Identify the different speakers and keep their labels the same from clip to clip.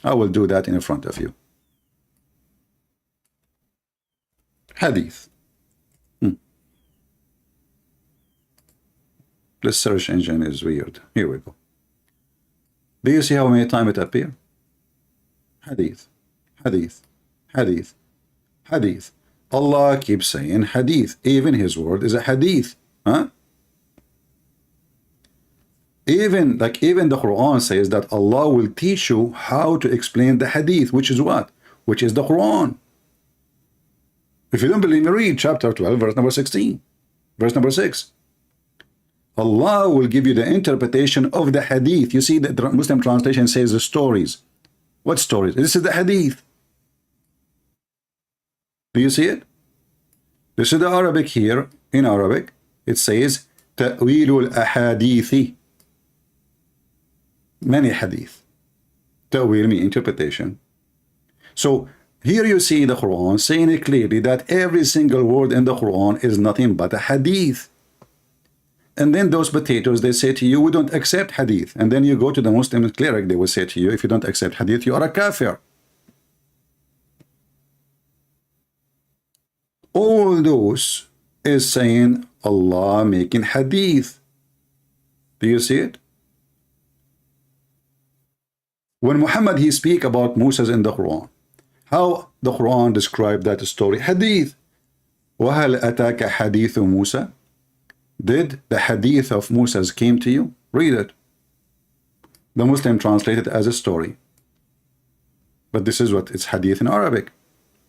Speaker 1: I will do that in front of you. Hadith. The search engine is weird. Here we go. Do you see how many times it appears? Hadith, hadith, hadith, hadith. Allah keeps saying hadith. Even his word is a hadith. Huh? Even the Quran says that Allah will teach you how to explain the hadith, which is what? Which is the Quran. If you don't believe me, read chapter 12, verse number 16, verse number 6. Allah will give you the interpretation of the hadith. You see, the Muslim translation says the stories. What stories? This is the hadith. Do you see it? This is the Arabic here. In Arabic, it says ta'wilul ahadithi. Many hadith. Ta'wil means interpretation. So here you see the Quran saying it clearly that every single word in the Quran is nothing but a hadith. And then those potatoes, they say to you, we don't accept hadith. And then you go to the Muslim cleric, they will say to you, if you don't accept hadith, you are a kafir. All those is saying Allah making hadith. Do you see it? When Muhammad, he speak about Moses in the Quran, how the Quran described that story? Hadith. وَهَلْ أَتَاكَ حَدِيثُ مُوسَى? Did the hadith of Moses came to you? Read it. The Muslim translated as a story. But this is what it's hadith in Arabic.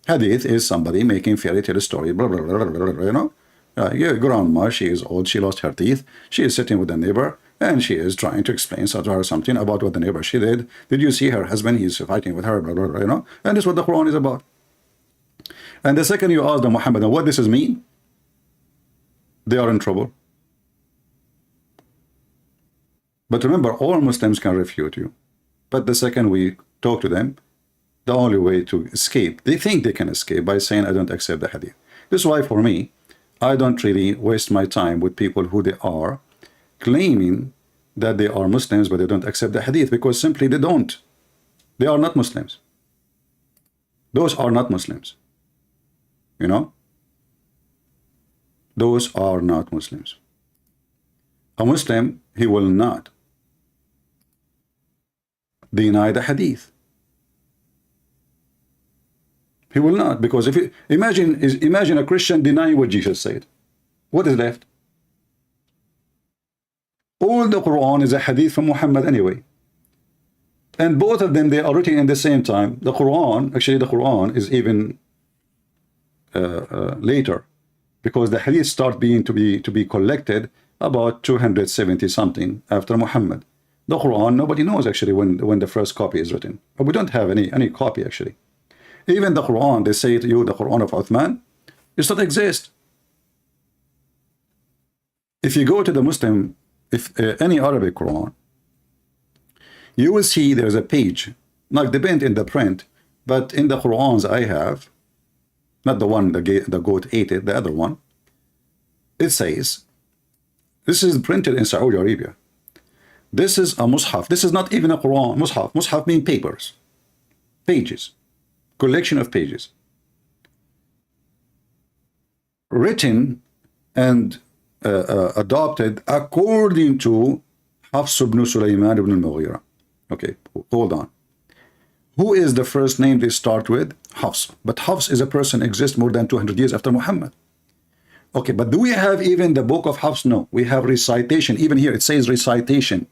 Speaker 1: Hadith is somebody making fairy tale story, blah, blah, blah, blah, blah, blah, you know. Your grandma, she is old, she lost her teeth. She is sitting with the neighbor, and she is trying to explain to her something about what the neighbor she did. Did you see her husband? He's fighting with her, blah, blah, blah, you know. And this is what the Quran is about. And the second you ask the Muhammad, what this is mean? They are in trouble. But remember, all Muslims can refute you. But the second we talk to them, the only way to escape, they think they can escape by saying, I don't accept the hadith. This is why for me, I don't really waste my time with people who they are claiming that they are Muslims, but they don't accept the hadith, because simply they don't. They are not Muslims. Those are not Muslims. You know? Those are not Muslims. A Muslim, he will not deny the hadith. He will not, because if you imagine a Christian denying what Jesus said, what is left? All the Quran is a hadith from Muhammad anyway, and both of them, they are written in the same time. The Quran, actually the Quran is even later, because the hadith start being to be collected about 270 something after Muhammad. The Quran, nobody knows actually when the first copy is written. But we don't have any copy actually. Even the Quran, they say to you, the Quran of Uthman, it does not exist. If you go to the Muslim, any Arabic Quran, you will see there's a page, not depend in the print, but in the Qurans I have, not the one the goat ate it, the other one, it says, this is printed in Saudi Arabia. This is a mushaf. This is not even a Quran. Mushaf. Mushaf means papers, pages, collection of pages, written and adopted according to Hafs ibn Sulaiman ibn al-Mughira. Okay, hold on. Who is the first name they start with? Hafs. But Hafs is a person exists more than 200 years after Muhammad. Okay, but do we have even the book of Hafs? No, we have recitation. Even here it says recitation.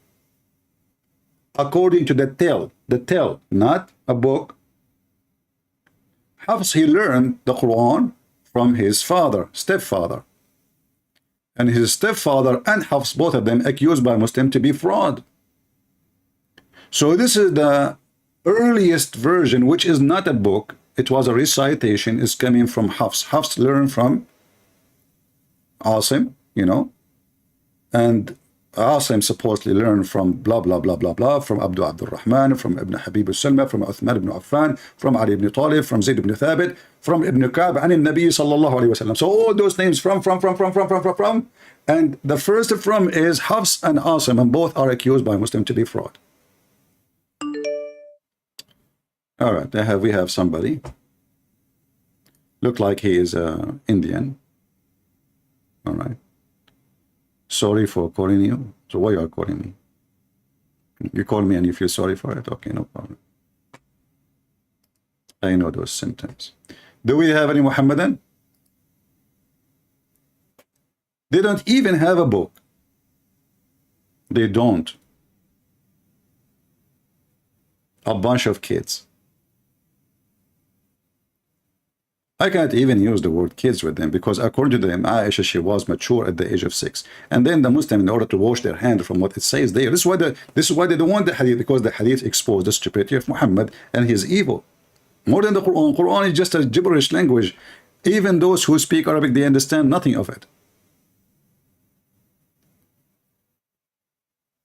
Speaker 1: According to the tell, not a book. Hafs, he learned the Quran from his father, stepfather. And his stepfather and Hafs, both of them accused by Muslim to be fraud. So this is the earliest version, which is not a book. It was a recitation. It's coming from Hafs. Hafs learned from Asim, you know, and Asim supposedly learned from blah, blah, blah, blah, blah, from Abdul Rahman, from Ibn Habib al-Salma, from Uthman ibn Affan, from Ali ibn Talib, from Zayd ibn Thabit, from Ibn Ka'b, and in Nabi sallallahu alayhi wa sallam. So all those names from, and the first from is Hafs and Asim, and both are accused by Muslim to be fraud. All right, we have somebody. Look like he is Indian. All right. Sorry for calling you. So why you are calling me? You call me and you feel sorry for it? Okay, no problem. I know those symptoms. Do we have any Muhammadan? They don't even have a book. They don't. A bunch of kids. I can't even use the word kids with them because according to them, Aisha, she was mature at the age of 6. And then the Muslim, in order to wash their hand from what it says there, this is why they don't want the hadith, because the hadith exposed the stupidity of Muhammad and his evil. More than the Quran. Quran is just a gibberish language. Even those who speak Arabic, they understand nothing of it.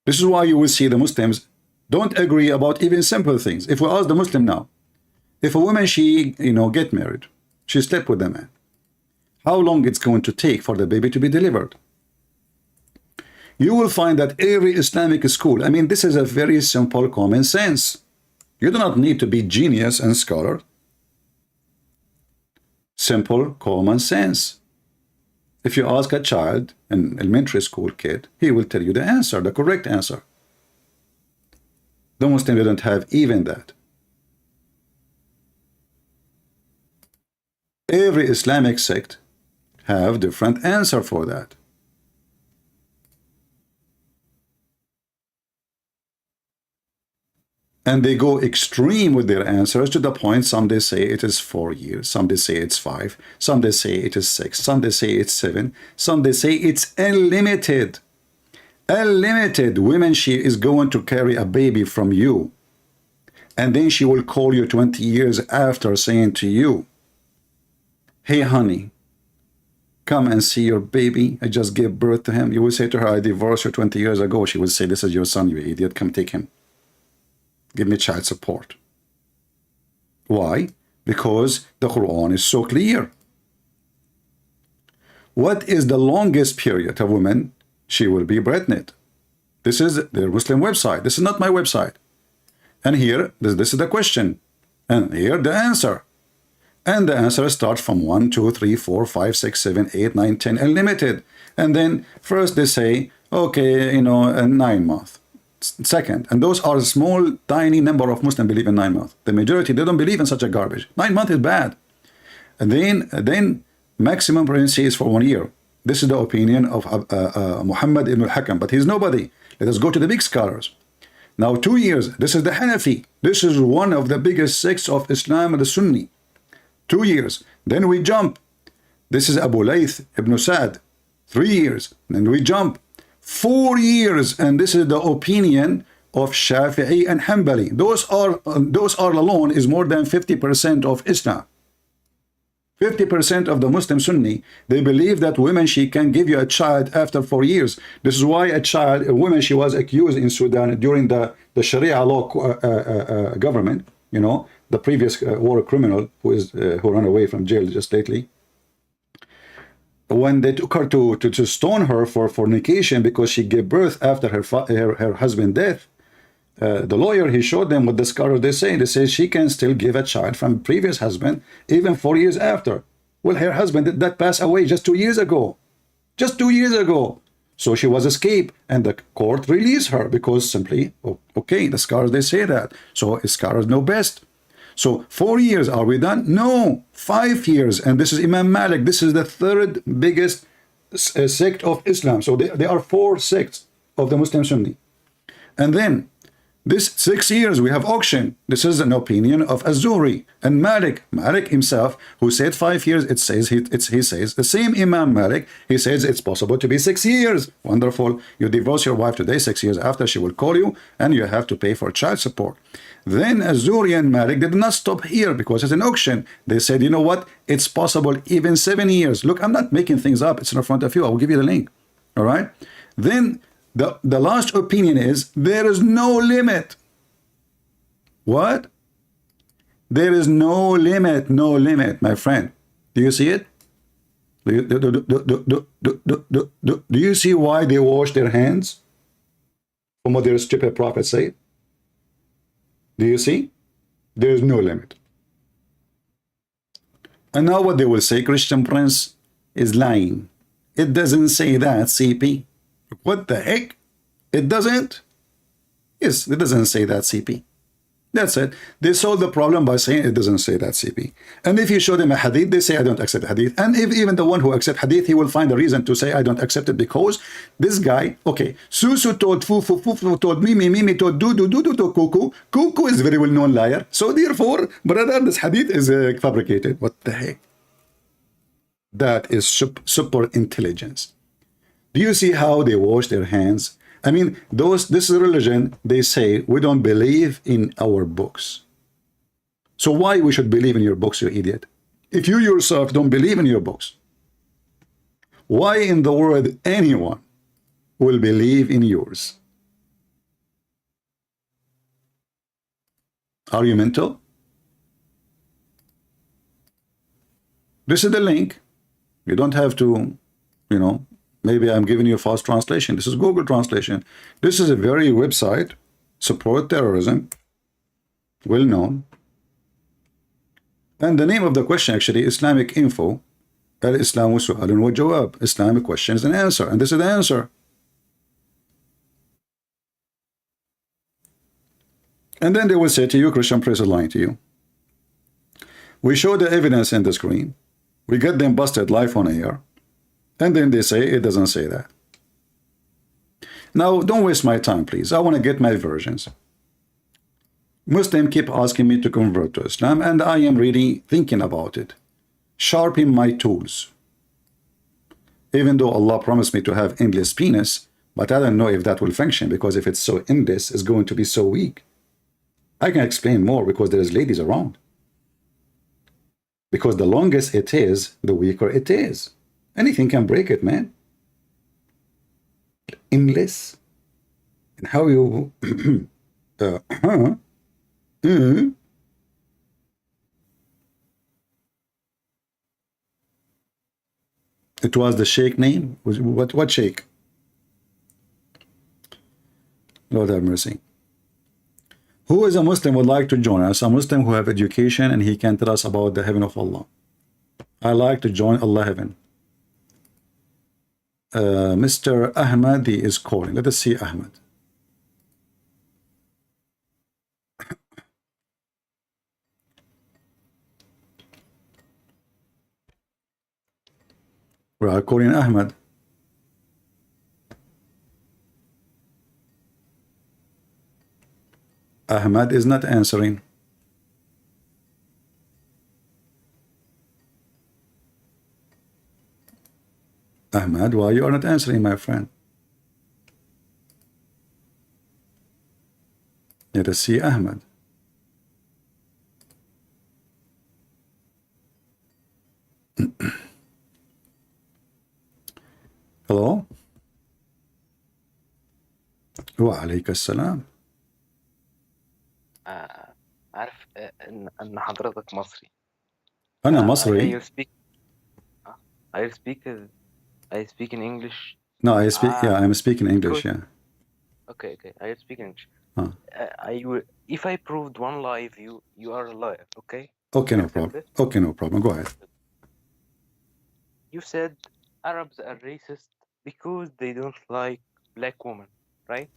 Speaker 1: This is why you will see the Muslims don't agree about even simple things. If we ask the Muslim now, if a woman, she, get married, she slept with the man, how long it's going to take for the baby to be delivered? You will find that every Islamic school, I mean, this is a very simple common sense. You do not need to be genius and scholar. Simple common sense. If you ask a child, an elementary school kid, he will tell you the answer, the correct answer. The Muslims don't have even that. Every Islamic sect have different answer for that. And they go extreme with their answers to the point some they say it is 4 years, some they say it's 5, some they say it is 6, some they say it's 7, some they say it's unlimited. Unlimited. Women, she is going to carry a baby from you. And then she will call you 20 years after saying to you, hey honey, come and see your baby. I just gave birth to him. You will say to her, I divorced you 20 years ago. She will say, this is your son, you idiot. Come take him. Give me child support. Why? Because the Quran is so clear. What is the longest period a woman, she will be pregnant? This is their Muslim website. This is not my website. And here, this is the question. And here the answer. And the answer starts from 1, 2, 3, 4, 5, 6, 7, 8, 9, 10, unlimited. And then first they say, okay, 9 months. Second, and those are a small, tiny number of Muslims believe in 9 months. The majority, they don't believe in such a garbage. 9 months is bad. And then maximum pregnancy is for 1 year. This is the opinion of Muhammad ibn al-Hakam, but he's nobody. Let us go to the big scholars. Now 2 years, this is the Hanafi. This is one of the biggest sects of Islam, the Sunni. 2 years. Then we jump. This is Abu Layth ibn Sa'd. 3 years. Then we jump. 4 years. And this is the opinion of Shafi'i and Hanbali. Those are alone is more than 50% of Islam. 50% of the Muslim Sunni, they believe that women, she can give you a child after 4 years. This is why a woman, she was accused in Sudan during the Sharia law government, the previous war criminal who ran away from jail just lately. When they took her to stone her for fornication because she gave birth after her husband's death, the lawyer, he showed them what the scholars they say she can still give a child from previous husband even 4 years after. Well, her husband that passed away just 2 years ago. Just 2 years ago. So she was escaped, and the court released her because simply, okay, the scholars they say that. So scholars know best. So 4 years, are we done? No, 5 years. And this is Imam Malik. This is the third biggest sect of Islam. So there are 4 sects of the Muslim Sunni. And then this 6 years, we have auction. This is an opinion of Az-Zuhri and Malik. Malik himself, who said 5 years, he says, the same Imam Malik, he says it's possible to be 6 years. Wonderful. You divorce your wife today, 6 years after, she will call you, and you have to pay for child support. Then Az-Zuhri and Malik did not stop here because it's an auction. They said, you know what? It's possible even 7 years. Look, I'm not making things up. It's in front of you. I will give you the link. All right? Then the last opinion is there is no limit. What? There is no limit, my friend. Do you see it? Do you see why they wash their hands? From what their stupid prophets say? Do you see? There is no limit. And now what they will say, Christian Prince is lying. It doesn't say that, CP. What the heck? It doesn't? Yes, it doesn't say that, CP. That's it. They solve the problem by saying it doesn't say that, CP. And if you show them a hadith, they say, I don't accept hadith. And if even the one who accepts hadith, he will find a reason to say, I don't accept it, because this guy, okay, Susu told Fufu, Fufu told Mimi, Mimi told Dudu, Dudu told Kuku. Kuku is a very well-known liar. So therefore, brother, this hadith is fabricated. What the heck? That is super intelligence. Do you see how they wash their hands? I mean, this religion, they say, we don't believe in our books. So why we should believe in your books, you idiot? If you yourself don't believe in your books, why in the world anyone will believe in yours? Are you mental? This is the link. You don't have to, you know, maybe I'm giving you a false translation. This is Google translation. This is a very website, support terrorism, well known. And the name of the question actually, Islamic Info, Al-Islamu Su'alun wa Jawab, Islamic questions and answer. And this is the answer. And then they will say to you, Christian Prince is lying to you. We show the evidence in the screen. We get them busted live on air. And then they say, it doesn't say that. Now, don't waste my time, please. I want to get my versions. Muslims keep asking me to convert to Islam, and I am really thinking about it. Sharpen my tools. Even though Allah promised me to have endless penis, but I don't know if that will function, because if it's so endless, it's going to be so weak. I can explain more because there's ladies around. Because the longest it is, the weaker it is. Anything can break it, man. Endless. And how you... It was the sheikh name? What sheikh? Lord have mercy. Who is a Muslim would like to join us? A Muslim who have education and he can tell us about the heaven of Allah. I like to join Allah heaven. Mr. Ahmadi is calling. Let us see Ahmad. We are calling Ahmad. Ahmad is not answering. Ahmad, why you are not answering, my friend? Let us see Ahmad. Hello? Wa alayka assalam.
Speaker 2: عارف ان حضرتك مصري.
Speaker 1: أنا مصري.
Speaker 2: I speak in English.
Speaker 1: No, I speak. Yeah, I'm speaking English.
Speaker 2: Good.
Speaker 1: Yeah.
Speaker 2: Okay. I speak English. If I proved one lie, you are a liar. Okay.
Speaker 1: Okay, no problem. Okay, no problem. Go ahead.
Speaker 2: You said Arabs are racist because they don't like black women, right?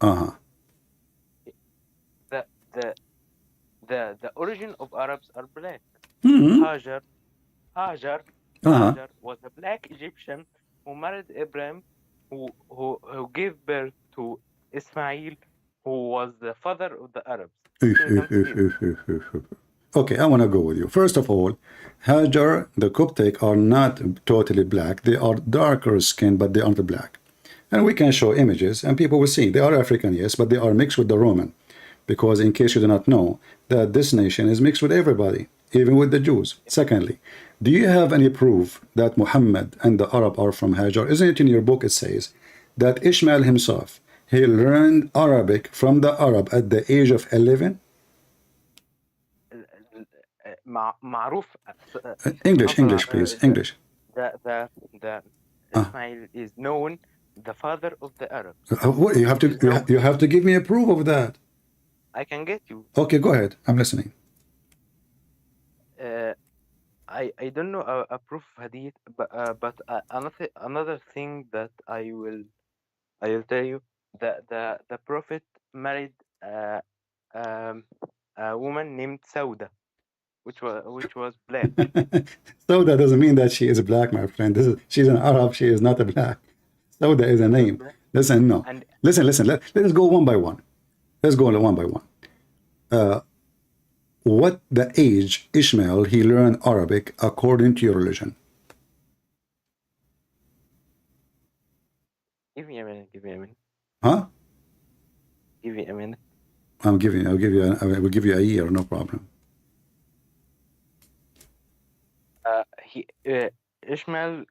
Speaker 2: The origin of Arabs are black. Hajar was a black Egyptian who married Abraham, who gave birth to Ismail, who was the father of the Arabs.
Speaker 1: Okay, I want to go with you. First of all, Hajar, the Coptic, are not totally black. They are darker skin, but they aren't black. And we can show images, and people will see. They are African, yes, but they are mixed with the Roman. Because in case you do not know, that this nation is mixed with everybody, even with the Jews. Secondly, do you have any proof that Muhammad and the Arab are from Hajar? Isn't it in your book it says that Ishmael himself, he learned Arabic from the Arab at the age of 11? English, please. English.
Speaker 2: The Ismail is known the father of the Arabs.
Speaker 1: You have to give me a proof of that.
Speaker 2: I can get you.
Speaker 1: Okay, go ahead. I'm listening.
Speaker 2: I don't know a proof of hadith, but another thing that I will tell you, the prophet married um, a woman named Sauda, which was black.
Speaker 1: So that doesn't mean that she is black, my friend. She's an Arab. She is not a black. So that is a
Speaker 2: She was
Speaker 1: name.
Speaker 2: black,
Speaker 1: Listen, no.
Speaker 2: and
Speaker 1: Listen. Let's go one by one. Let's go one by one. What the age Ishmael he learned Arabic according to your religion?
Speaker 2: give me a minute, give me a minute,
Speaker 1: Huh?
Speaker 2: give me a minute.
Speaker 1: I will give you a year, no problem.
Speaker 2: He Ishmael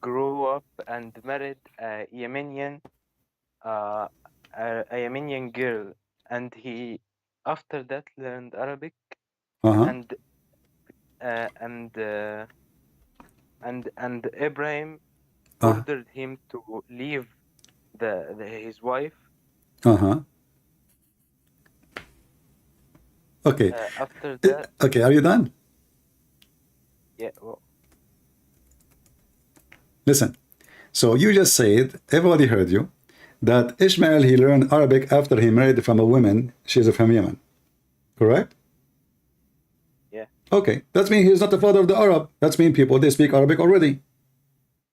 Speaker 2: grew up and married a Yemenian Yemenian girl, and he after that learned Arabic,
Speaker 1: Uh-huh.
Speaker 2: and uh, and uh, and Ibrahim
Speaker 1: Uh,
Speaker 2: ordered him to leave his wife.
Speaker 1: uh-huh. Okay.
Speaker 2: After that,
Speaker 1: Okay, are you done?
Speaker 2: yeah, well,
Speaker 1: Listen. So you just said, everybody heard you, that Ishmael he learned Arabic after he married from a woman. She's from Yemen. Correct?
Speaker 2: yeah.
Speaker 1: Okay. That means he's not the father of the Arab. That means people they speak Arabic already.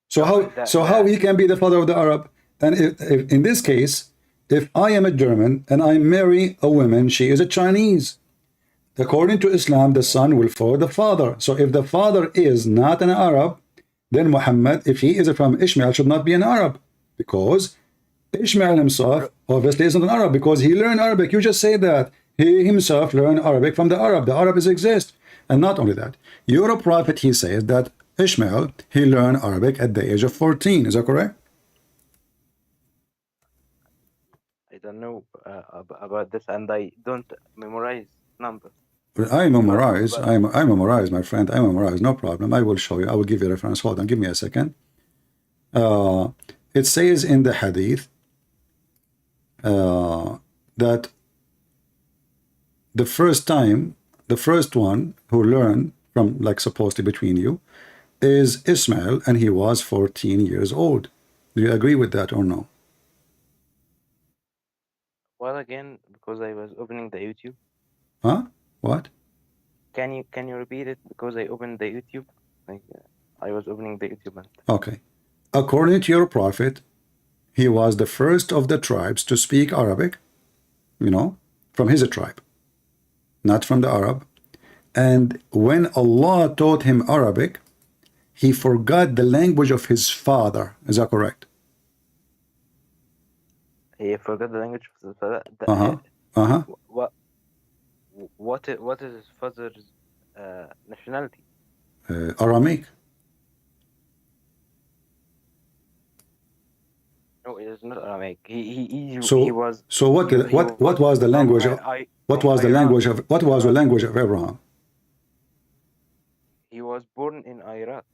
Speaker 1: So how he can be the father of the Arab? And if in this case, if I am a German and I marry a woman, she is a Chinese. According to Islam, the son will follow the father. So if the father is not an Arab, then Muhammad, if he is from Ishmael, should not be an Arab, because Ishmael himself obviously isn't an Arab, because he learned Arabic. You just say that he himself learned Arabic from the Arab. The Arabs exist. And not only that, your prophet, he says that Ishmael, he learned Arabic at the age of 14. Is that correct?
Speaker 2: I don't know about this, and I don't memorize numbers.
Speaker 1: I memorize.
Speaker 2: But
Speaker 1: I memorize, my friend. I memorize. No problem. I will show you. I will give you a reference. Hold on. Give me a second. It says in the hadith that the first one who learned from, like, supposedly between you, is Ismail, and he was 14 years old. Do you agree with that or no?
Speaker 2: well, again, because I was opening the YouTube.
Speaker 1: Huh? What?
Speaker 2: Can you repeat it? Because I opened the YouTube. Like, I was opening the YouTube. And
Speaker 1: Okay. According to your prophet, he was the first of the tribes to speak Arabic, from his tribe, not from the Arab. And when Allah taught him Arabic, he forgot the language of his father. Is that correct?
Speaker 2: he forgot the language.
Speaker 1: Uh-huh. Uh-huh.
Speaker 2: What is his father's nationality?
Speaker 1: Aramaic.
Speaker 2: No, it is not Aramaic. He
Speaker 1: So
Speaker 2: was
Speaker 1: what was the
Speaker 2: from
Speaker 1: language of what was the language of Abraham?
Speaker 2: He was born in Iraq.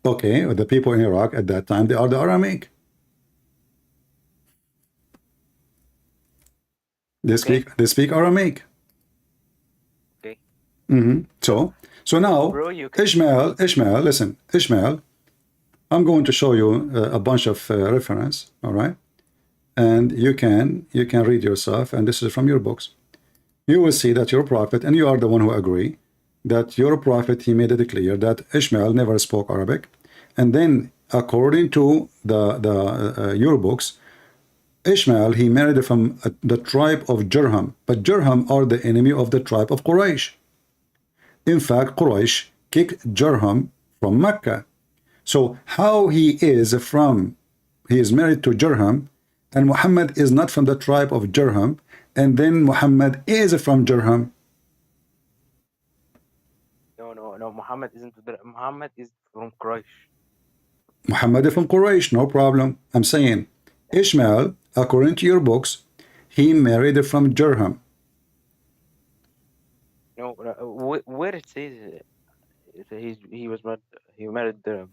Speaker 1: Okay, the people in Iraq at that time, they are the Aramaic. They speak Aramaic.
Speaker 2: Okay.
Speaker 1: So now,
Speaker 2: Bro,
Speaker 1: Ishmael, listen, Ishmael, I'm going to show you a bunch of reference, all right? And you can read yourself, and this is from your books. You will see that your prophet, and you are the one who agree, that your prophet, he made it clear that Ishmael never spoke Arabic. And then, according to your books, Ishmael, he married from the tribe of Jurham. But Jurham are the enemy of the tribe of Quraysh. In fact, Quraysh kicked Jurham from Mecca. So how he is married to Jurham, and Muhammad is not from the tribe of Jurham, and then Muhammad is from Jurham.
Speaker 2: No. Muhammad isn't. Muhammad is from Quraysh.
Speaker 1: Muhammad is from Quraysh, no problem. I'm saying Ishmael, according to your books, he married from Jurham.
Speaker 2: No, where it says he married Durham.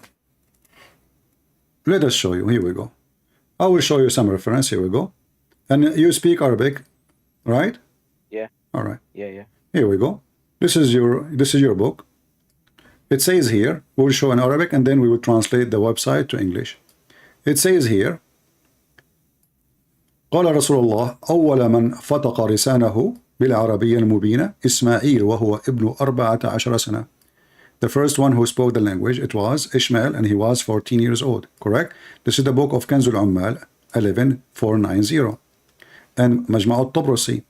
Speaker 1: Let us show you. Here we go. I will show you some reference. Here we go. And you speak Arabic, right?
Speaker 2: Yeah.
Speaker 1: All right.
Speaker 2: Yeah.
Speaker 1: Here we go. This is your book. It says here, we'll show in Arabic and then we will translate the website to English. It says here, قال رسول الله أول من فتق لسانه بالعربية المبينة إسماعيل وهو ابن 14 سنة. The first one who spoke the language, it was Ishmael, and he was 14 years old. Correct? This is the book of Kanzul Ummal 11490. And Majma' al-Tabrasi,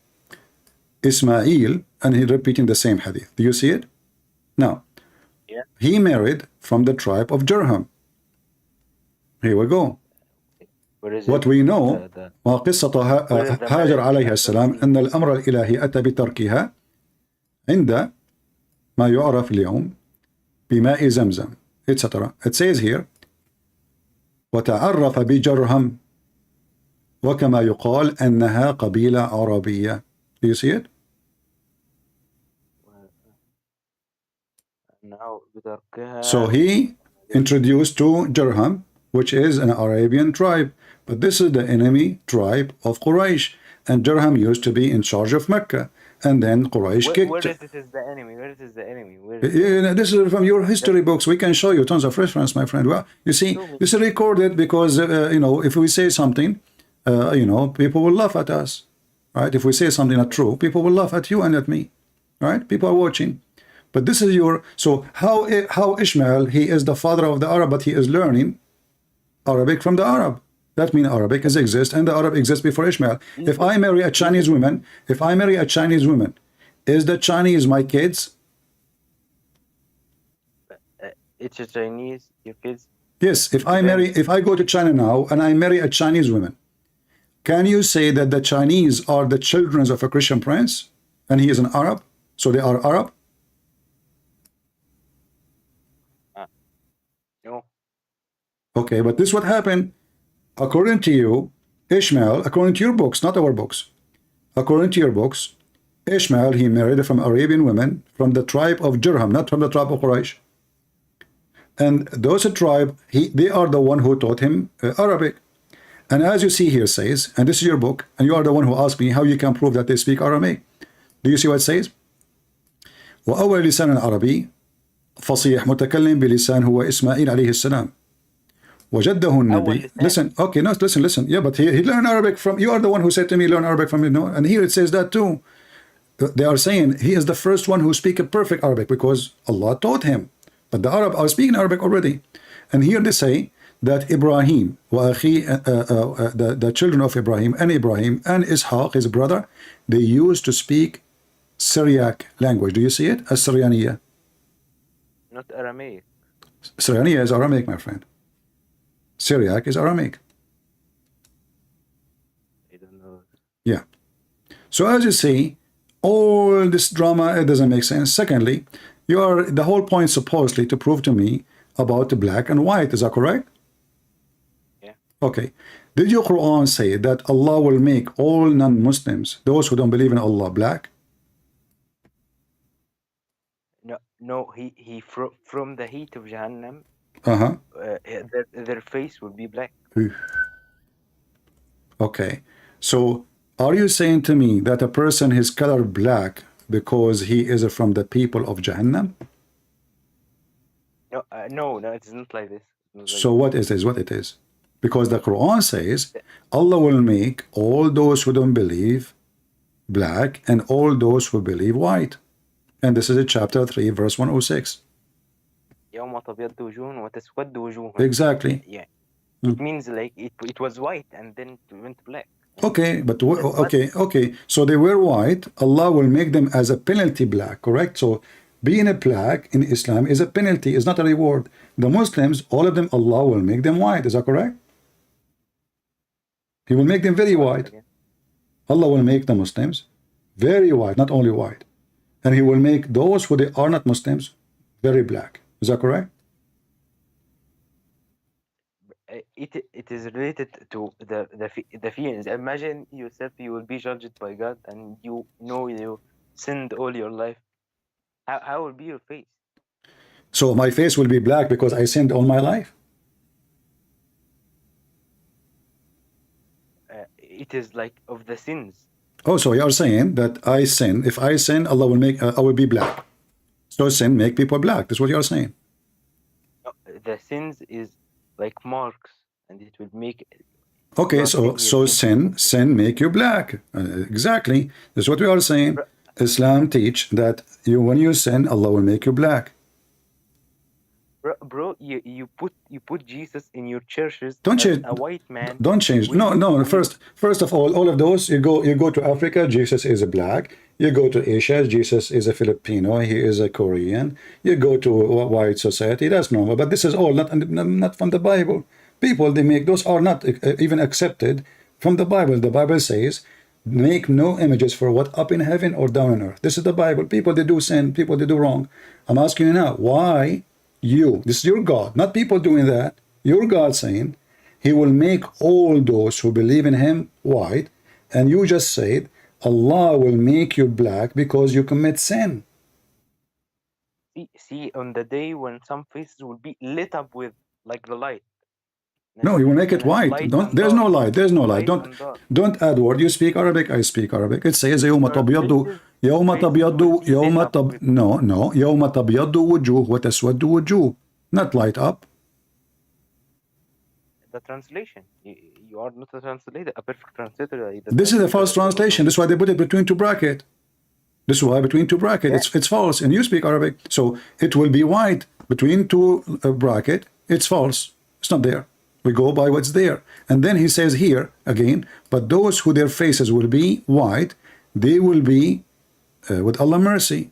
Speaker 1: Ismail, and he repeating the same hadith. Do you see it? Now,
Speaker 2: Yeah.
Speaker 1: he married from the tribe of Jurham. Here we go.
Speaker 2: Where is
Speaker 1: What
Speaker 2: it?
Speaker 1: we know,
Speaker 2: The
Speaker 1: وقصة
Speaker 2: where is the
Speaker 1: هاجر
Speaker 2: marriage?
Speaker 1: عليها
Speaker 2: I don't
Speaker 1: السلام
Speaker 2: see.
Speaker 1: أن الأمر الإلهي أتى بتركها عند ما يعرف اليوم بماء زمزم etc. It says here وتعرف بجرهم وكما يقال أنها قبيلة عربية. Do you see it?
Speaker 2: Now بتركها.
Speaker 1: So he introduced to Jurham, which is an Arabian tribe, but this is the enemy tribe of Quraysh, and Jurham used to be in charge of Mecca, and then Quraysh
Speaker 2: Where
Speaker 1: kicked.
Speaker 2: is it is the enemy? Where is the enemy? Where is
Speaker 1: This is from your history books. We can show you tons of reference, my friend. Well, you see,
Speaker 2: Show me.
Speaker 1: this is recorded because you know, if we say something, you know, people will laugh at us, right? If we say something not true, people will laugh at you and at me, right? People are watching. But this is your, so how Ishmael, he is the father of the Arab, but he is learning Arabic from the Arab. That means Arabic exists, and the Arab exists before Ishmael. If I marry a Chinese woman, is the Chinese my kids?
Speaker 2: It's a Chinese. Your kids.
Speaker 1: Yes. If I go to China now and I marry a Chinese woman, can you say that the Chinese are the children of a Christian prince, and he is an Arab, so they are Arab?
Speaker 2: No.
Speaker 1: Okay, but this what happened. According to you, Ishmael, according to your books, not our books, according to your books, Ishmael, he married from Arabian women from the tribe of Jurham, not from the tribe of Quraysh. And those tribe, they are the one who taught him Arabic. And as you see here says, and this is your book, and you are the one who asked me how you can prove that they speak Aramaic. Do you see what it says? وأول لسان عربي فصيح متكلم بلسان هو إسماعيل عليه السلام. وجده النبي. Listen, okay, no, listen. Yeah, but he learned Arabic from, you are the one who said to me, learn Arabic from, you know, and here it says that too. They are saying he is the first one who speaks a perfect Arabic because Allah taught him. But the Arab are speaking Arabic already. And here they say that Ibrahim, the children of Ibrahim and Ishaq, his brother, they used to speak Syriac language. Do you see it? As-Syrianiya.
Speaker 2: Not Aramaic.
Speaker 1: Syrianiya is Aramaic, my friend. Syriac is Aramaic.
Speaker 2: I don't know.
Speaker 1: Yeah. So as you see, all this drama, it doesn't make sense. Secondly, the whole point supposedly to prove to me about the black and white. Is that correct?
Speaker 2: Yeah.
Speaker 1: Okay. Did your Quran say that Allah will make all non-Muslims, those who don't believe in Allah, black?
Speaker 2: No. He from the heat of Jahannam.
Speaker 1: Uh-huh.
Speaker 2: Their face will be black.
Speaker 1: Okay. So are you saying to me that a person is colored black because he is from the people of Jahannam?
Speaker 2: No, it's not like this.
Speaker 1: So what is this? What it is? Because the Quran says Allah will make all those who don't believe black and all those who believe white. And this is chapter 3, verse 106.
Speaker 2: يوم تبيض وجوه وتسود وجوه.
Speaker 1: Exactly.
Speaker 2: Yeah. It means like it was white and then it went black.
Speaker 1: Okay, but okay. So they were white. Allah will make them as a penalty black, correct? So being a black in Islam is a penalty, is not a reward. The Muslims, all of them, Allah will make them white. Is that correct? He will make them very white. Allah will make the Muslims very white, not only white. And he will make those who they are not Muslims very black. Is that correct?
Speaker 2: It is related to the feelings. Imagine yourself, you will be judged by God, and you know you sinned all your life. How will be your face?
Speaker 1: So my face will be black because I sinned all my life?
Speaker 2: It is like of the sins.
Speaker 1: Oh, so you are saying that I sin. If I sin, Allah will make I will be black. So sin make people black. That's what you're saying.
Speaker 2: No, the sins is like marks, and it will make you
Speaker 1: Okay,
Speaker 2: are saying you're
Speaker 1: so
Speaker 2: making
Speaker 1: sin make you black. Exactly. That's what we are saying.
Speaker 2: bro,
Speaker 1: Islam teach that when you sin, Allah will make you black.
Speaker 2: bro, you put Jesus in your churches
Speaker 1: Don't
Speaker 2: as
Speaker 1: change.
Speaker 2: a white man.
Speaker 1: Don't change.
Speaker 2: Will
Speaker 1: No,
Speaker 2: you
Speaker 1: no.
Speaker 2: will
Speaker 1: First of all of those, you go to Africa, Jesus is a black. You go to Asia, Jesus is a Filipino. He is a Korean. You go to a white society, that's normal. But this is all not from the Bible. People they make those are not even accepted from the Bible. The Bible says, "Make no images for what up in heaven or down on earth." This is the Bible. People they do sin. People they do wrong. I'm asking you now, why you? This is your God, not people doing that. Your God saying, He will make all those who believe in Him white, and you just said Allah will make you black because you commit sin.
Speaker 2: see on the day when some faces will be lit up with like the light.
Speaker 1: No, He will make it white.
Speaker 2: Light
Speaker 1: Don't.
Speaker 2: and
Speaker 1: There's no
Speaker 2: dark,
Speaker 1: light. There's no light.
Speaker 2: light and dark.
Speaker 1: Don't add word. You speak Arabic. I speak Arabic. It says يوم
Speaker 2: Your
Speaker 1: تبيض
Speaker 2: faces
Speaker 1: يوم
Speaker 2: faces
Speaker 1: تبيض
Speaker 2: will be lit up with
Speaker 1: no يوم تبيض وجوه وتسود وجوه. Not light up.
Speaker 2: the translation. You are not a translator, a perfect translator.
Speaker 1: This is a false translation. That's why they put it between two brackets. This is why between two brackets.
Speaker 2: Yeah.
Speaker 1: It's false. And you speak Arabic. So it will be white between two bracket. It's false. It's not there. We go by what's there. And then he says here again, but those who their faces will be white, they will be with Allah mercy.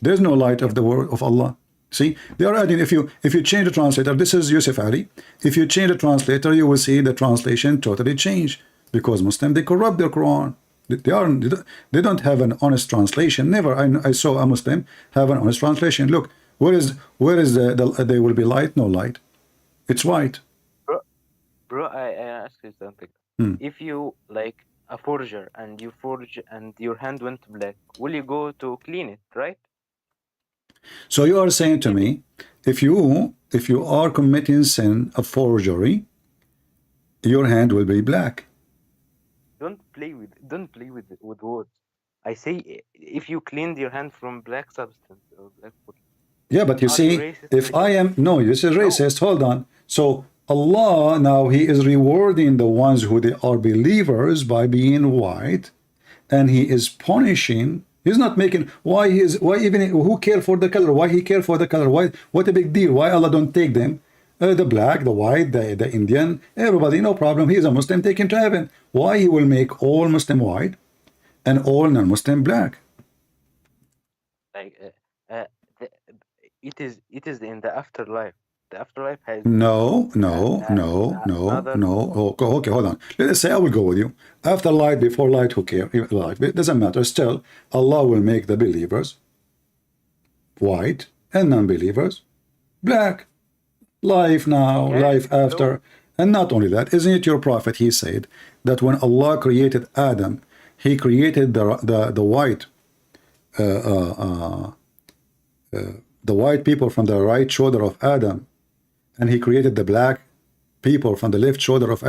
Speaker 1: There's no light of the word of Allah. See, they are adding, if you change the translator, this is Yusuf Ali. If you change the translator, you will see the translation totally change. Because Muslims, they corrupt their Quran. They don't have an honest translation. Never I saw a Muslim have an honest translation. Look, where is the there will be light? No light. It's white.
Speaker 2: Bro, I ask you something. If you like a forger and you forge and your hand went black, will you go to clean it, right?
Speaker 1: So you are saying to me, if you are committing sin of forgery, your hand will be black.
Speaker 2: Don't play with words. I say if you cleaned your hand from black substance or black food.
Speaker 1: Yeah, but you
Speaker 2: Are you
Speaker 1: see,
Speaker 2: racist?
Speaker 1: if I am, no, this is racist. Hold on. So Allah now He is rewarding the ones who they are believers by being white, and He is punishing. He's not making why even who care for the color? Why He care for the color? Why what a big deal? Why Allah don't take them? The black, the white, the Indian, everybody, no problem. He is a Muslim, take him to heaven. Why He will make all Muslim white and all non-Muslim black?
Speaker 2: Like the, it is in the afterlife. The afterlife has
Speaker 1: No.
Speaker 2: another.
Speaker 1: Okay, hold on. Let's say I will go with you. After light, before light, who cares? Light, it doesn't matter. Still, Allah will make the believers white and non-believers black. Life now,
Speaker 2: Yeah,
Speaker 1: life after.
Speaker 2: so
Speaker 1: And not only that, isn't it your prophet? He said that when Allah created Adam, He created the white the white people from the right shoulder of Adam, and He created the black people from the left shoulder of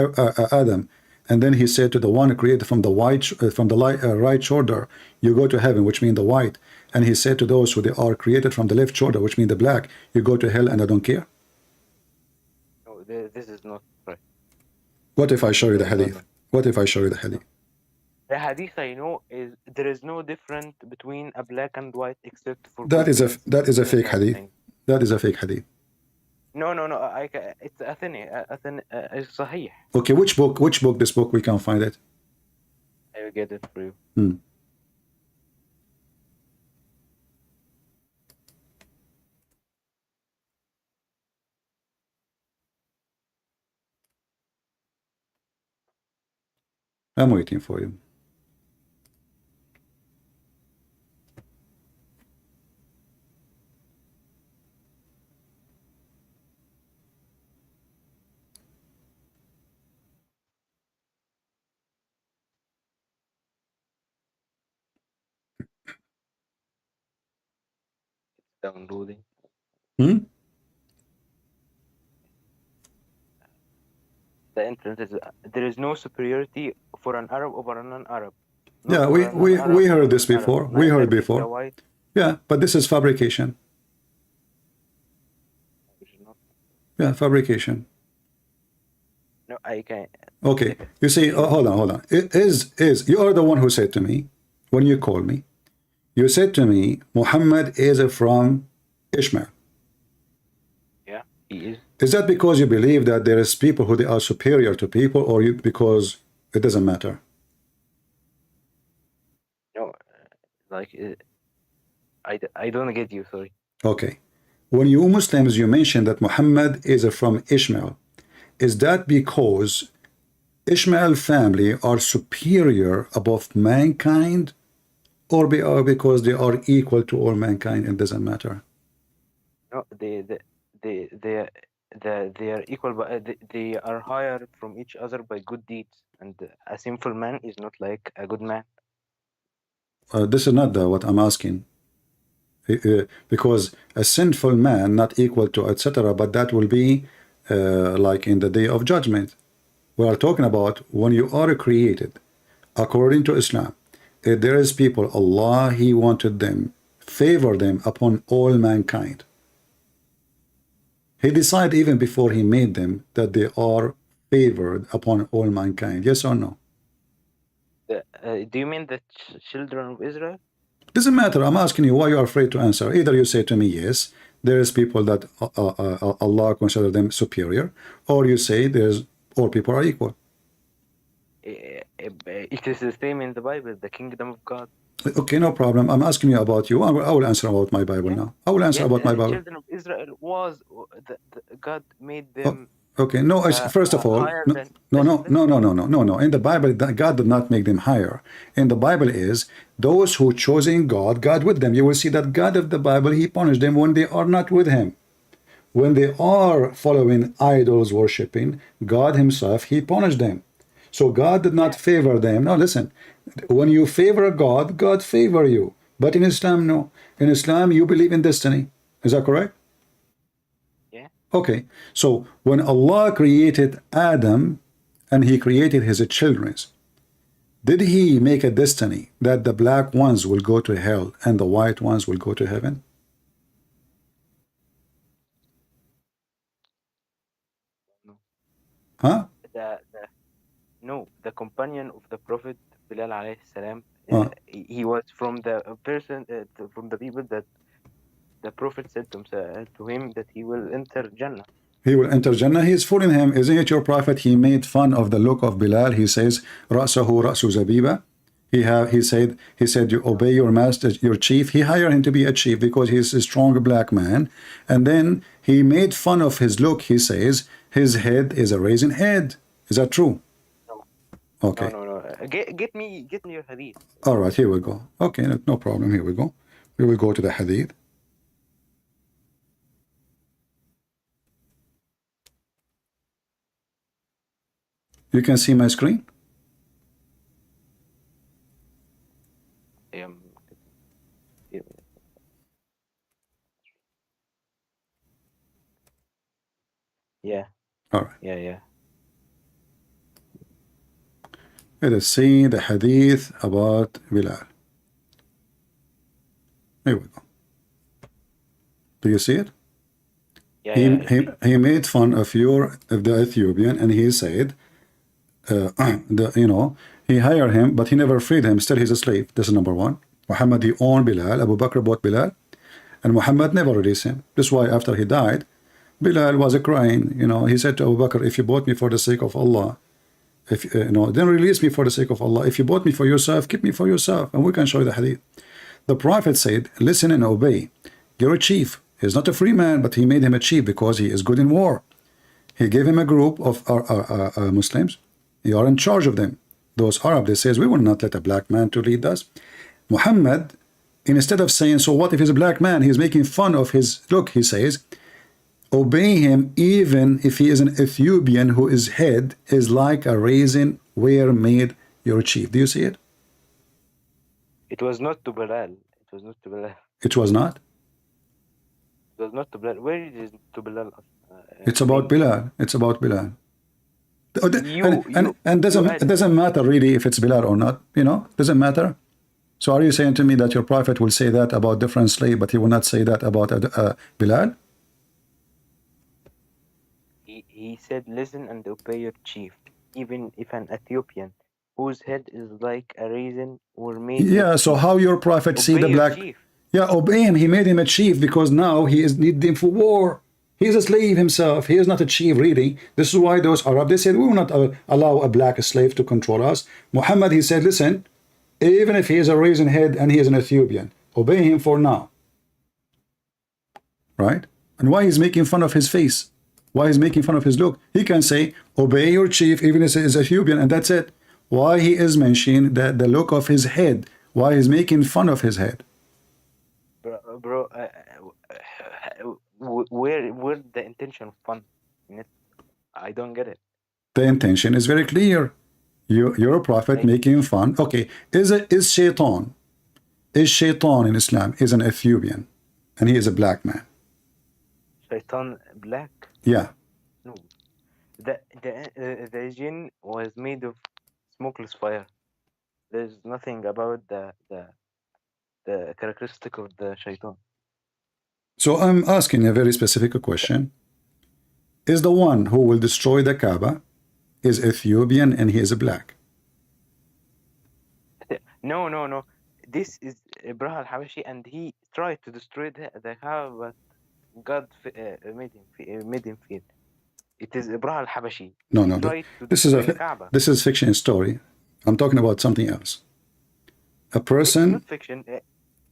Speaker 1: Adam. And then He said to the one created from the right shoulder, you go to heaven, which means the white. And He said to those who they are created from the left shoulder, which means the black, you go to hell, and I don't care.
Speaker 2: no, this is not right.
Speaker 1: What if I show you the
Speaker 2: No.
Speaker 1: hadith? What if I show you the hadith?
Speaker 2: The hadith I know is there is no difference between a black and white except for
Speaker 1: That is a
Speaker 2: goodness
Speaker 1: fake
Speaker 2: and
Speaker 1: hadith.
Speaker 2: things.
Speaker 1: That is a fake hadith.
Speaker 2: No, it's it's صحيح.
Speaker 1: Okay, which book this book we can find it?
Speaker 2: I will get it for you.
Speaker 1: I'm waiting for you.
Speaker 2: Downloading. The internet is there is no superiority for an Arab over a non-Arab.
Speaker 1: Yeah, we heard this before. We heard before. Yeah, but this is fabrication.
Speaker 2: Not,
Speaker 1: Yeah, fabrication.
Speaker 2: no, I can.
Speaker 1: Okay, you see, hold on. You are the one who said to me, when you called me, you said to me, Muhammad is from Ishmael.
Speaker 2: Yeah, he is.
Speaker 1: Is that because you believe that there is people who they are superior to people, or you because it doesn't matter?
Speaker 2: No, like I don't get you. Sorry.
Speaker 1: Okay. When you Muslims, you mentioned that Muhammad is from Ishmael. Is that because Ishmael family are superior above mankind, or because they are equal to all mankind and doesn't matter?
Speaker 2: No, they they are equal, but they are higher from each other by good deeds, and a sinful man is not like a good man.
Speaker 1: This is not what I'm asking. Because a sinful man not equal to etc. But that will be like in the day of judgment. We are talking about when you are created according to Islam. There is people, Allah, He wanted them, favor them upon all mankind. He decided even before He made them that they are favored upon all mankind. Yes or no?
Speaker 2: Do you mean the children of Israel?
Speaker 1: Doesn't matter. I'm asking you why you are afraid to answer. Either you say to me, yes, there is people that Allah consider them superior, or you say there's all people are equal.
Speaker 2: It is the same in the Bible, the kingdom of God.
Speaker 1: Okay, no problem. I'm asking you about you. I will answer about my Bible
Speaker 2: Yeah.
Speaker 1: now. I will answer
Speaker 2: Yes,
Speaker 1: about my
Speaker 2: the
Speaker 1: Bible.
Speaker 2: children of Israel was God made
Speaker 1: Oh,
Speaker 2: them
Speaker 1: okay, no, first of all,
Speaker 2: higher
Speaker 1: no,
Speaker 2: than.
Speaker 1: no,
Speaker 2: Listen,
Speaker 1: no, no,
Speaker 2: listen.
Speaker 1: no, no, no, no, no. In the Bible, God did not make them higher. In the Bible is those who choosing God, God with them. You will see that God of the Bible, He punished them when they are not with Him. When they are following idols worshiping, God Himself, He punished them. So God did not
Speaker 2: Yeah,
Speaker 1: favor them. Now listen, when you favor God, God favor you. But in Islam, no. In Islam, you believe in destiny. Is that correct?
Speaker 2: yeah.
Speaker 1: Okay. So when Allah created Adam and He created his children, did He make a destiny that the black ones will go to hell and the white ones will go to heaven?
Speaker 2: No,
Speaker 1: Huh?
Speaker 2: the no, the companion of the Prophet Bilal alayhi salam. He was from the person from the people that the Prophet said to him that he will enter Jannah.
Speaker 1: He will enter Jannah. He is fooling him. Isn't it your prophet? He made fun of the look of Bilal. He says, Ra'sahu Ra'su Zabiba. He said, you obey your master, your chief. He hired him to be a chief because he's a strong black man. And then he made fun of his look. He says, his head is a raisin head. Is that true?
Speaker 2: No, no,
Speaker 1: Okay.
Speaker 2: no, no. Get me your hadith.
Speaker 1: All right, here we go. Okay, no problem. Here we go. We will go to the hadith. You can see my screen?
Speaker 2: Um, yeah,
Speaker 1: All right.
Speaker 2: yeah.
Speaker 1: Let us see the hadith about Bilal. Here we go. Do you see it?
Speaker 2: Yeah.
Speaker 1: He made fun of the Ethiopian, and he said, he hired him, but he never freed him. Still, he's a slave. This is number one. Muhammad, he owned Bilal. Abu Bakr bought Bilal, and Muhammad never released him. This is why after he died, Bilal was crying. He said to Abu Bakr, if you bought me for the sake of Allah, then release me for the sake of Allah. If you bought me for yourself, keep me for yourself. And we can show you the hadith. The Prophet said, listen and obey. You're a chief. He's not a free man, but he made him a chief because he is good in war. He gave him a group of Muslims. You are in charge of them. Those Arabs, they says, we will not let a black man to lead us. Muhammad, instead of saying, so what if he's a black man? He's making fun of his look. He says, obey him even if he is an Ethiopian whose head is like a raisin where made your chief. Do you see it?
Speaker 2: It was not to Bilal. It was not to Bilal.
Speaker 1: It was not.
Speaker 2: It was not to Bilal. Where is it to Bilal?
Speaker 1: It's about Bilal. It's about Bilal.
Speaker 2: You
Speaker 1: And
Speaker 2: you
Speaker 1: doesn't
Speaker 2: add.
Speaker 1: matter really if it's Bilal or not. Doesn't matter. So are you saying to me that your prophet will say that about different slave, but he will not say that about Bilal?
Speaker 2: He said, listen and obey your chief, even if an Ethiopian whose head is like a raisin were made your
Speaker 1: Yeah, so
Speaker 2: chief.
Speaker 1: how your prophet see
Speaker 2: Obey
Speaker 1: the
Speaker 2: your
Speaker 1: black?
Speaker 2: chief.
Speaker 1: Yeah, obey him. He made him a chief because now he is need him for war. He's a slave himself. He is not a chief, really. This is why those Arab, they said, we will not allow a black slave to control us. Muhammad, he said, listen, even if he is a raisin head and he is an Ethiopian, obey him for now. Right? And why he's making fun of his face? Why he's making fun of his look? He can say, obey your chief, even if he is Ethiopian, and that's it. Why he is mentioning the look of his head? Why he's making fun of his head?
Speaker 2: Bro, where the intention of fun in it? I don't get it.
Speaker 1: The intention is very clear. You're a prophet
Speaker 2: Like,
Speaker 1: making fun. Okay, is shaitan in Islam is an Ethiopian, and he is a black man.
Speaker 2: Shaitan black?
Speaker 1: Yeah.
Speaker 2: No. The jinn was made of smokeless fire. There's nothing about the characteristic of the shaitan.
Speaker 1: So I'm asking a very specific question. Is the one who will destroy the Kaaba is Ethiopian and he is a black?
Speaker 2: No. This is Ibrahim al-Habashi, and he tried to destroy the Kaaba, but God made him feel. It is Ibrahim al-Habashi.
Speaker 1: No,
Speaker 2: He
Speaker 1: no.
Speaker 2: tried to
Speaker 1: This is
Speaker 2: destroy the Kaaba.
Speaker 1: this is fiction story. I'm talking about something else. A
Speaker 2: It's
Speaker 1: person,
Speaker 2: not fiction.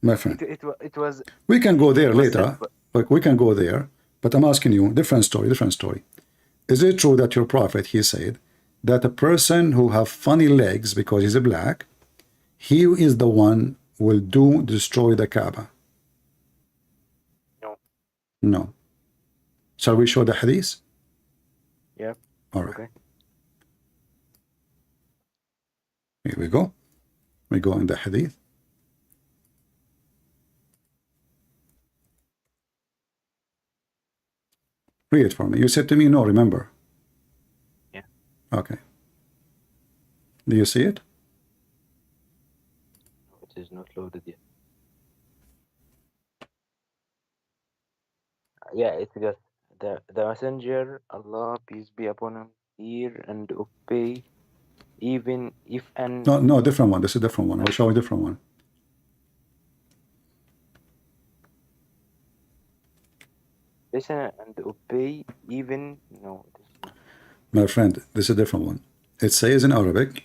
Speaker 1: my friend.
Speaker 2: It was.
Speaker 1: We can go there
Speaker 2: It was
Speaker 1: later.
Speaker 2: said, but
Speaker 1: Like we can go there, but I'm asking you different story. Different story. Is it true that your prophet he said that a person who have funny legs because he's a black, he is the one will destroy the Kaaba?
Speaker 2: no.
Speaker 1: No. Shall we show the hadith?
Speaker 2: Yeah.
Speaker 1: All right.
Speaker 2: Okay.
Speaker 1: Here we go. We go in the hadith. Read it for me. You said to me, no, remember.
Speaker 2: Yeah.
Speaker 1: Okay. Do you see it?
Speaker 2: It is not loaded yet. Yeah, it's just the messenger, Allah peace be upon him, hear and obey, even if an
Speaker 1: No, different one. This is a different one. I'll show you a different one.
Speaker 2: listen and obey, even no. It is not.
Speaker 1: My friend, this is a different one. It says in Arabic,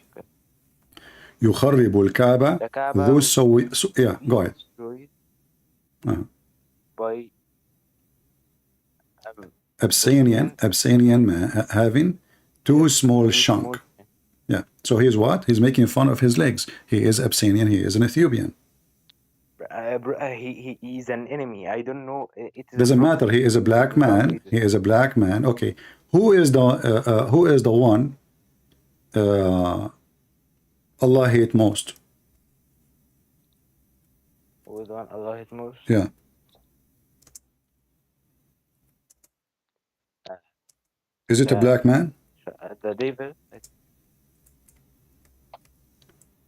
Speaker 1: يخرب الكعبة
Speaker 2: The Kaaba
Speaker 1: ذو
Speaker 2: will
Speaker 1: السوي. Yeah,
Speaker 2: be
Speaker 1: go ahead.
Speaker 2: destroyed
Speaker 1: Uh-huh.
Speaker 2: by
Speaker 1: Abyssinian man having two small chunk. Yeah. So he's what? He's making fun of his legs. He is Abyssinian. He is an Ethiopian.
Speaker 2: He is an enemy. I don't know. It is
Speaker 1: Doesn't matter. He is a black man. He is a black man. Okay. Who is the one Allah hate most?
Speaker 2: Who is the one Allah hate most?
Speaker 1: Yeah. Is it a black man?
Speaker 2: The devil.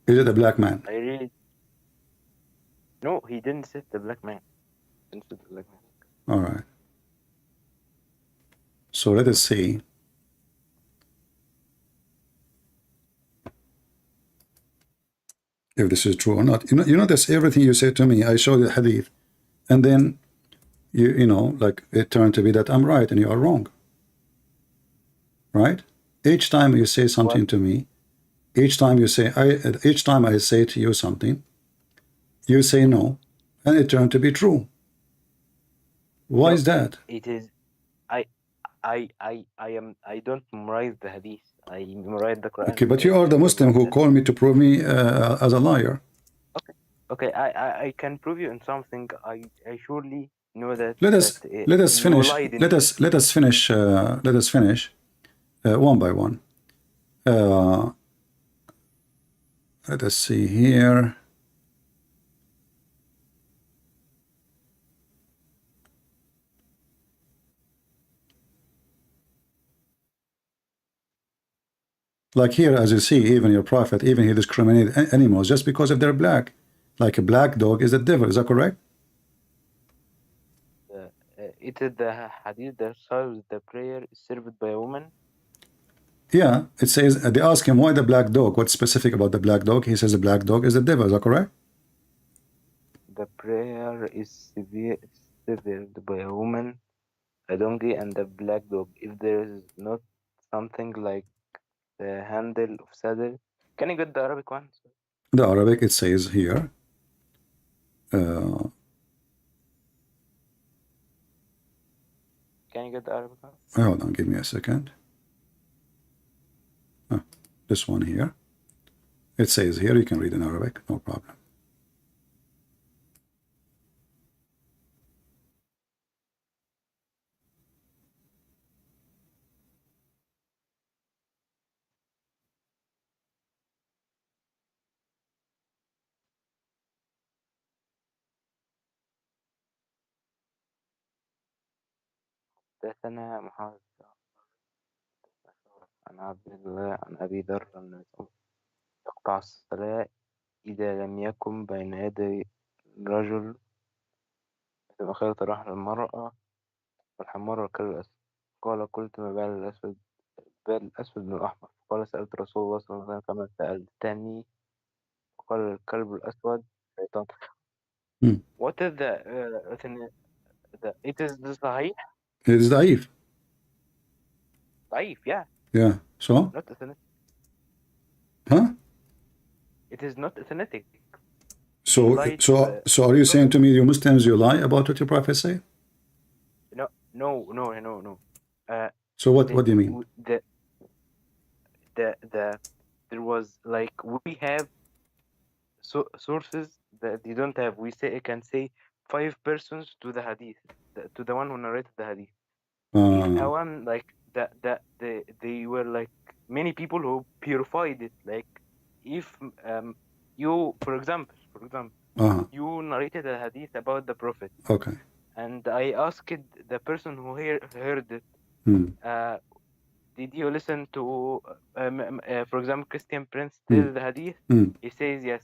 Speaker 1: Is it a black man?
Speaker 2: I really. No, he didn't say the black man. Didn't say the black man.
Speaker 1: All right. So let us see. If this is true or not. You notice everything you say to me, I show the hadith, and then you know, like it turned to be that I'm right and you are wrong. Right? Each time you say something to me, each time I say to you something, you say no, and it turned to be true. Why is that?
Speaker 2: It is. I don't memorize the hadith. I memorize the Quran.
Speaker 1: Okay, but you are the Muslim who called me to prove me as a liar.
Speaker 2: Okay. I can prove you in something. I surely know that.
Speaker 1: Let us finish. Let us finish one by one. Let us see here. Like here, as you see, even your prophet, even he discriminated animals just because if they're black. Like a black dog is the devil. Is that correct?
Speaker 2: It is the hadith that serves the prayer is served by a woman.
Speaker 1: Yeah, it says they ask him why the black dog. What's specific about the black dog? He says the black dog is the devil. Is that correct?
Speaker 2: The prayer is severed by a woman, a donkey, and a black dog. If there is not something like the handle of saddle, can you get the Arabic one?
Speaker 1: The Arabic it says here. Uh,
Speaker 2: Can you get the Arabic one?
Speaker 1: hold on, give me a second. This one here. It says here, you can read in Arabic, no problem.
Speaker 2: حدثنا محمد عن عبد الله عن أبي ذر أن يقطع الصلاة إذا لم يكن بين يدي الرجل مثل خيط رحل المرأة والحمار والكلب الأسود. قال قلت ما بال الأسود من الأحمر. قال سألت رسول الله صلى الله عليه وسلم كما سألتني. قال الكلب الأسود شيطان. What is it is the صحيح?
Speaker 1: It is ضعيف.
Speaker 2: ضعيف, yeah.
Speaker 1: Yeah, so?
Speaker 2: Not ethnic.
Speaker 1: Huh?
Speaker 2: It is not ethnic.
Speaker 1: So are you saying to me, you Muslims, you lie about what your prophet say?
Speaker 2: No.
Speaker 1: So what do you mean?
Speaker 2: There was like we have sources that you don't have. We can say 5 persons to the hadith, to the one who narrated the hadith. If one like they were like many people who purified it. Like if you, for example, you narrated a hadith about the Prophet.
Speaker 1: Okay.
Speaker 2: And I asked the person who heard it, did you listen to, for example, Christian Prince tell the hadith? He says yes.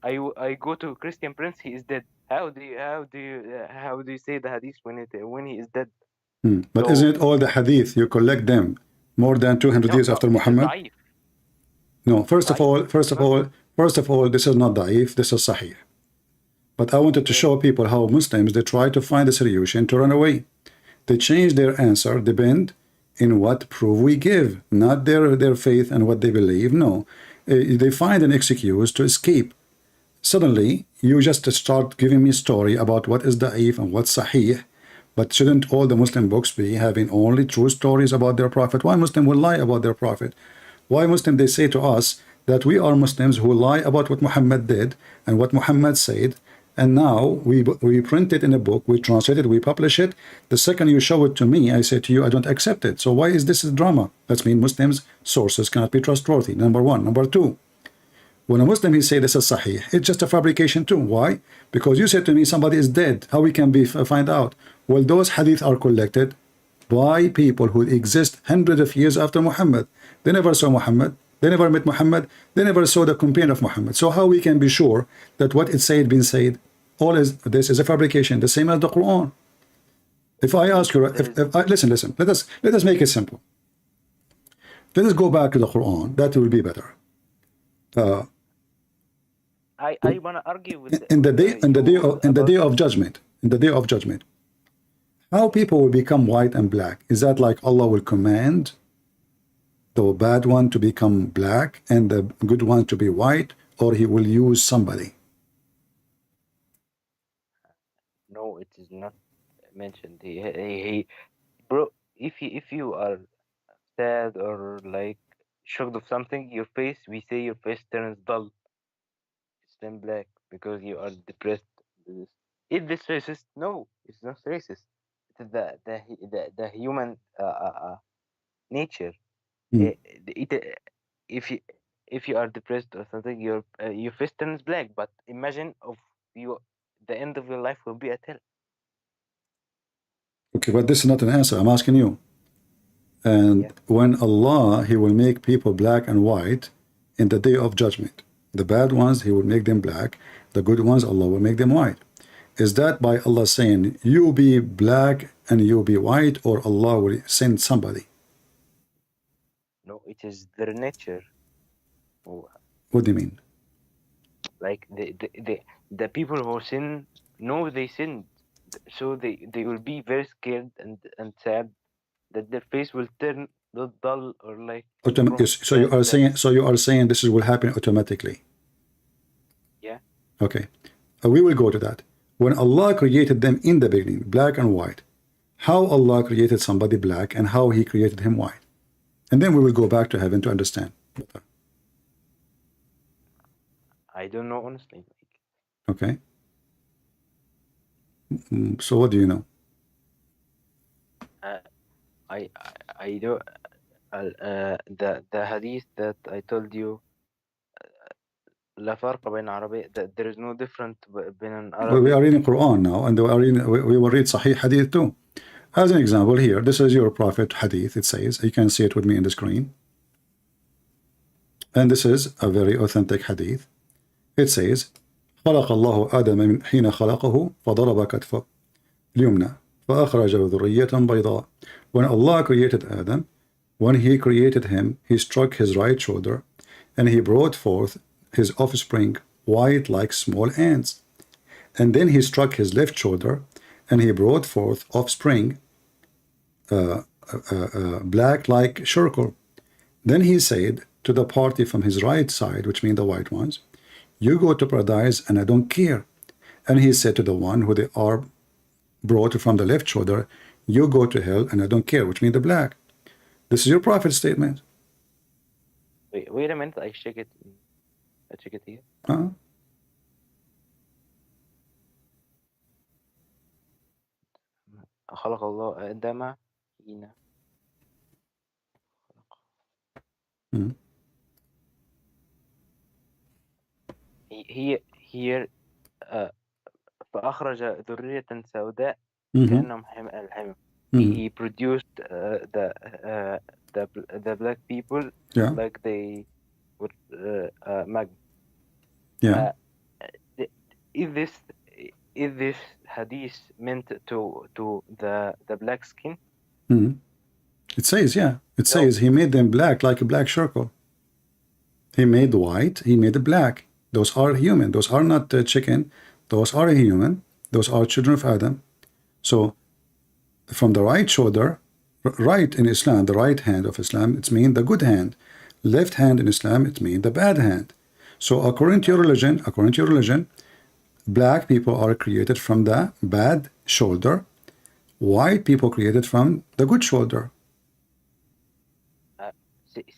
Speaker 2: I go to Christian Prince. He is dead. How do you say the hadith when he is dead?
Speaker 1: But so, isn't it all the hadith you collect them more than 200 years after Muhammad? No. First of all, this is not da'if. This is sahih. But I wanted to show people how Muslims, they try to find a solution to run away. They change their answer depend in what proof we give, not their faith and what they believe. No, they find an excuse to escape. Suddenly, you just start giving me a story about what is da'if and what's sahih. But shouldn't all the Muslim books be having only true stories about their prophet? Why Muslim will lie about their prophet? Why Muslim they say to us that we are Muslims who lie about what Muhammad did and what Muhammad said, and now we print it in a book, we translate it, we publish it. The second you show it to me, I say to you, I don't accept it. So why is this a drama? That means Muslims' sources cannot be trustworthy. Number one. Number two, when a Muslim he say this is sahih, it's just a fabrication too. Why? Because you said to me somebody is dead. How we can find out? Well, those hadith are collected by people who exist hundreds of years after Muhammad. They never saw Muhammad. They never met Muhammad. They never saw the companion of Muhammad. So how we can be sure that what it said been said? All is this is a fabrication, the same as the Quran. If I ask you, listen, let us make it simple. Let us go back to the Quran. That will be better.
Speaker 2: I want to argue with
Speaker 1: in the day of judgment. How people will become white and black? Is that like Allah will command the bad one to become black and the good one to be white, or he will use somebody?
Speaker 2: No, it is not mentioned. Bro, if you are sad or like shocked of something, we say your face turns dull. It's then black because you are depressed. Is this racist? No, it's not racist. It is the human nature. If you are depressed or something, your face turns black. But imagine the end of your life will be at hell.
Speaker 1: Okay, but this is not an answer. I'm asking you. And when Allah, he will make people black and white in the day of judgment. The bad ones, he will make them black. The good ones, Allah will make them white. Is that by Allah saying, you be black and you be white, or Allah will send somebody?
Speaker 2: No, it is their nature. Oh,
Speaker 1: What do you mean?
Speaker 2: like the people who sin know they sinned, so they will be very scared and sad that their face will turn dull or like from
Speaker 1: Yes, so you are
Speaker 2: the
Speaker 1: saying, this will happen automatically.
Speaker 2: yeah.
Speaker 1: Okay. We will go to that. When Allah created them in the beginning, black and white, how Allah created somebody black and how he created him white. And then we will go back to heaven to understand.
Speaker 2: I don't know honestly.
Speaker 1: Okay. So what do you know?
Speaker 2: I do the hadith that I told you. لا فرق بين عربي that there is no difference between an
Speaker 1: Well, we
Speaker 2: Arabic.
Speaker 1: are reading Quran now, and we will read Sahih Hadith too. As an example here, this is your Prophet Hadith, it says. You can see it with me in the screen. And this is a very authentic Hadith. It says, خلق الله آدم من حين خلقه فضرب كتفه اليمنى فأخرج ذرية بيضاء. When Allah created Adam, when he created him, he struck his right shoulder and he brought forth his offspring white like small ants. And then he struck his left shoulder and he brought forth offspring black like charcoal. Then he said to the party from his right side, which mean the white ones, you go to paradise and I don't care. And he said to the one who they are brought from the left shoulder, you go to hell and I don't care, which mean the black. This is your prophet's statement.
Speaker 2: Wait a minute, I check it. I check it here. خلق الله آدم حين here فأخرج ذرية سوداء كأنهم الحمى. He produced the black people like they would magma.
Speaker 1: Yeah.
Speaker 2: Is this hadith meant to the black skin?
Speaker 1: It says, yeah. It says he made them black like a black charcoal. He made white, he made black. Those are human. Those are not chicken. Those are human. Those are children of Adam. So from the right shoulder, right in Islam, the right hand of Islam, it means the good hand. Left hand in Islam, it means the bad hand. So according to your religion, black people are created from the bad shoulder. White people created from the good shoulder.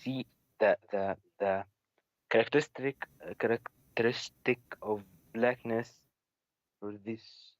Speaker 2: See the characteristic of blackness, or this